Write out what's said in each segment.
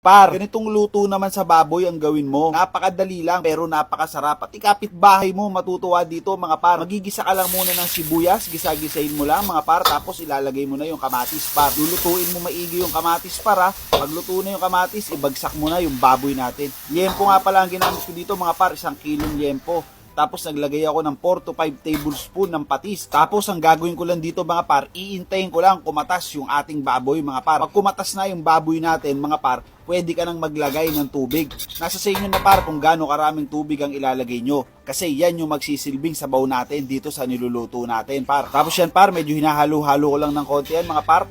Par, ganitong luto naman sa baboy ang gawin mo. Napakadali lang pero napakasarap. At ikapit-bahay mo matutuwa dito mga par. Magigisa ka lang muna ng sibuyas, gisa-gisahin mo lang mga par, tapos ilalagay mo na yung kamatis par. Lulutuin mo maigi yung kamatis para. Pag luto na yung kamatis, ibagsak mo na yung baboy natin. Liempo nga pala ang ginamit ko dito mga par, 1 kilong liempo. Tapos naglagay ako ng 4 to 5 tablespoon ng patis. Tapos ang gagawin ko lang dito mga par, iintayin ko lang kumatas yung ating baboy mga par. Pag kumatas na yung baboy natin mga par, pwede ka nang maglagay ng tubig. Nasa sa inyo na par kung gaano karaming tubig ang ilalagay nyo. Kasi yan yung magsisilbing sabaw natin dito sa niluluto natin par. Tapos yan par, medyo hinahalo-halo ko lang ng konti yan mga par.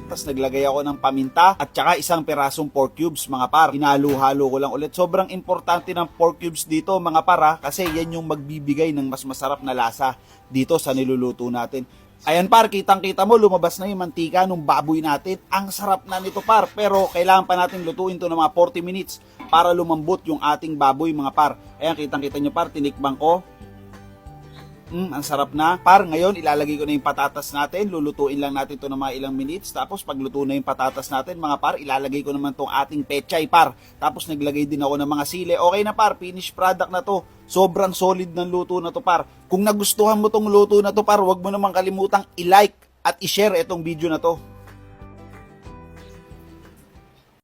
Tapos naglagay ako ng paminta at saka 1 pirasong pork cubes mga par. Hinalo-halo ko lang ulit. Sobrang importante ng pork cubes dito mga par kasi yan yung magbibigay ng mas masarap na lasa dito sa niluluto natin. Ayan par, kitang-kita mo lumabas na yung mantika ng baboy natin. Ang sarap na nito par, pero kailangan pa natin lutuin to ng mga 40 minutes para lumambot yung ating baboy mga par. Ayan, kitang-kita nyo par, tinikbang ko. Ang sarap na. Par, ngayon ilalagay ko na yung patatas natin. Lulutuin lang natin to ng mga ilang minutes. Tapos pag luto na yung patatas natin mga par, ilalagay ko naman tong ating pechay par. Tapos naglagay din ako ng mga sili. Okay na par, finished product na to. Sobrang solid ng luto na to par. Kung nagustuhan mo tong luto na to par, huwag mo namang kalimutang i-like at i-share itong video na to.